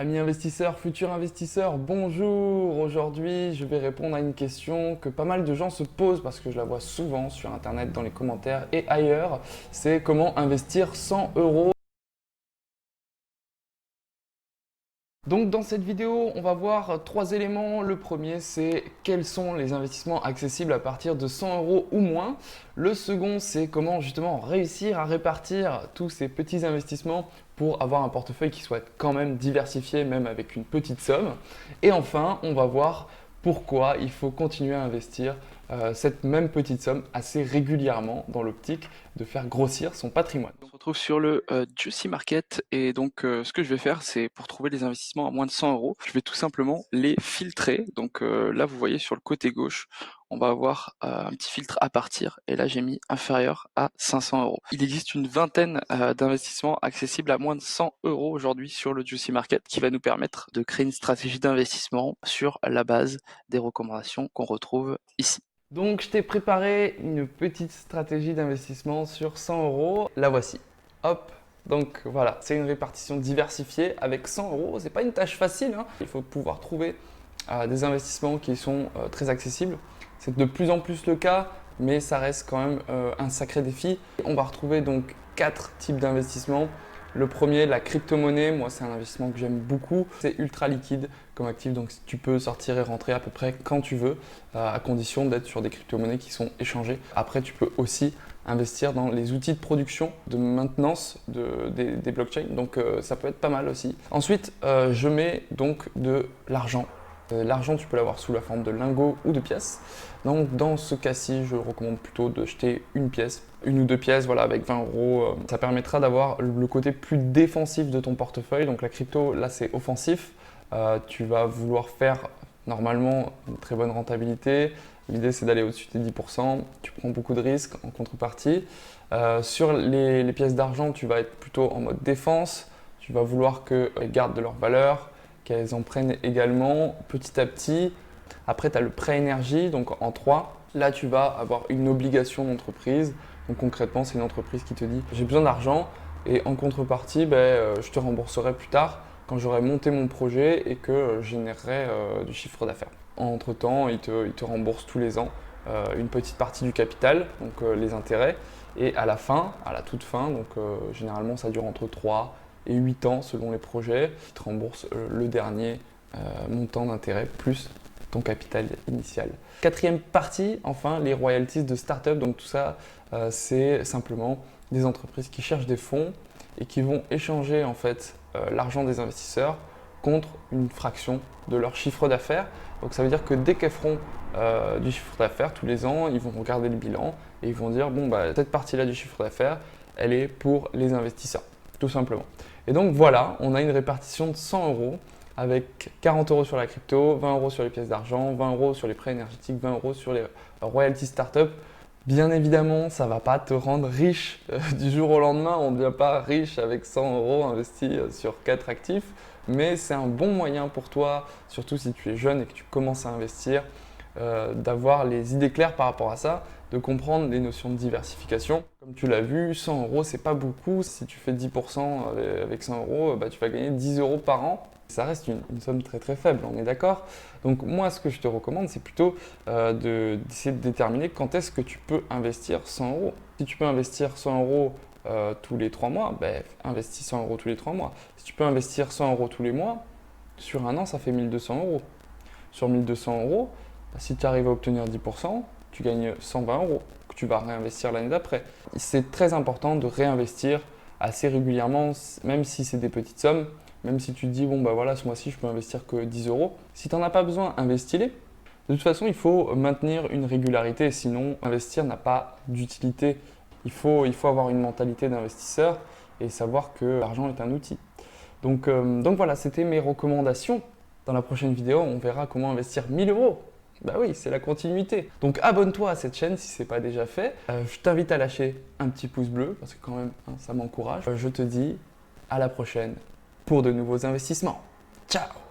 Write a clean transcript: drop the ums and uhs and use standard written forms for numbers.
Amis investisseurs, futurs investisseurs, bonjour! Aujourd'hui, je vais répondre à une question que pas mal de gens se posent parce que je la vois souvent sur internet, dans les commentaires et ailleurs. C'est comment investir 100 euros. Donc dans cette vidéo, on va voir trois éléments. Le premier, c'est quels sont les investissements accessibles à partir de 100 euros ou moins. Le second, c'est comment justement réussir à répartir tous ces petits investissements pour avoir un portefeuille qui soit quand même diversifié, même avec une petite somme. Et enfin, on va voir pourquoi il faut continuer à investir cette même petite somme assez régulièrement dans l'optique de faire grossir son patrimoine. On se retrouve sur le Juicy Market et donc ce que je vais faire, c'est pour trouver les investissements à moins de 100 euros, je vais tout simplement les filtrer. Donc là, vous voyez sur le côté gauche, on va avoir un petit filtre à partir et là j'ai mis inférieur à 500 euros. Il existe une vingtaine d'investissements accessibles à moins de 100 euros aujourd'hui sur le Juicy Market qui va nous permettre de créer une stratégie d'investissement sur la base des recommandations qu'on retrouve ici. Donc je t'ai préparé une petite stratégie d'investissement sur 100 euros. La voici. Hop. Donc voilà, c'est une répartition diversifiée avec 100 euros. C'est pas une tâche facile, hein. Il faut pouvoir trouver des investissements qui sont très accessibles. C'est de plus en plus le cas, mais ça reste quand même un sacré défi. On va retrouver donc 4 types d'investissements. Le premier, la crypto-monnaie, moi c'est un investissement que j'aime beaucoup. C'est ultra liquide comme actif, donc tu peux sortir et rentrer à peu près quand tu veux, à condition d'être sur des crypto-monnaies qui sont échangées. Après, tu peux aussi investir dans les outils de production, de maintenance des blockchains, donc ça peut être pas mal aussi. Ensuite, je mets donc de l'argent. L'argent, tu peux l'avoir sous la forme de lingots ou de pièces. Donc, dans ce cas-ci, je recommande plutôt de jeter une pièce, une ou deux pièces, voilà, avec 20 euros. Ça permettra d'avoir le côté plus défensif de ton portefeuille. Donc, la crypto, là, c'est offensif. Tu vas vouloir faire normalement une très bonne rentabilité. L'idée, c'est d'aller au-dessus des 10%. Tu prends beaucoup de risques en contrepartie. Sur les pièces d'argent, tu vas être plutôt en mode défense. Tu vas vouloir qu'elles gardent de leur valeur, qu'elles en prennent également petit à petit. Après, tu as le prêt énergie, donc en 3. Là, tu vas avoir une obligation d'entreprise. Donc concrètement, c'est une entreprise qui te dit j'ai besoin d'argent et en contrepartie, je te rembourserai plus tard quand j'aurai monté mon projet et que je générerai du chiffre d'affaires. Entre-temps, ils te remboursent tous les ans une petite partie du capital, donc les intérêts. Et à la fin, à la toute fin, donc généralement ça dure entre 3 et 8 ans selon les projets, ils te remboursent le dernier montant d'intérêt plus ton capital initial. Quatrième partie, enfin, les royalties de start-up. Donc tout ça, c'est simplement des entreprises qui cherchent des fonds et qui vont échanger en fait l'argent des investisseurs contre une fraction de leur chiffre d'affaires. Donc ça veut dire que dès qu'elles feront du chiffre d'affaires tous les ans, ils vont regarder le bilan et ils vont dire bon bah cette partie-là du chiffre d'affaires, elle est pour les investisseurs, tout simplement. Et donc voilà, on a une répartition de 100 euros avec 40 euros sur la crypto, 20 euros sur les pièces d'argent, 20 euros sur les prêts énergétiques, 20 euros sur les royalties startup. Bien évidemment, ça ne va pas te rendre riche du jour au lendemain. On ne devient pas riche avec 100 euros investis sur 4 actifs, mais c'est un bon moyen pour toi, surtout si tu es jeune et que tu commences à investir, d'avoir les idées claires par rapport à ça, de comprendre les notions de diversification. Comme tu l'as vu, 100 euros, c'est pas beaucoup. Si tu fais 10% avec 100 euros, tu vas gagner 10 euros par an. Ça reste une somme très très faible, on est d'accord? Donc moi, ce que je te recommande, c'est plutôt d'essayer de déterminer quand est-ce que tu peux investir 100 euros. Si tu peux investir 100 euros tous les 3 mois, investis 100 euros tous les 3 mois. Si tu peux investir 100 euros tous les mois, sur un an, ça fait 1200 euros. Sur 1200 euros, si tu arrives à obtenir 10%, tu gagnes 120 euros que tu vas réinvestir l'année d'après. C'est très important de réinvestir assez régulièrement, même si c'est des petites sommes. Même si tu te dis, bon, bah voilà, ce mois-ci, je peux investir que 10 euros. Si tu n'en as pas besoin, investis-les. De toute façon, il faut maintenir une régularité, sinon investir n'a pas d'utilité. Il faut avoir une mentalité d'investisseur et savoir que l'argent est un outil. Donc voilà, c'était mes recommandations. Dans la prochaine vidéo, on verra comment investir 1000 euros. Bah oui, c'est la continuité. Donc abonne-toi à cette chaîne si ce n'est pas déjà fait. Je t'invite à lâcher un petit pouce bleu parce que quand même, hein, ça m'encourage. Je te dis à la prochaine pour de nouveaux investissements. Ciao!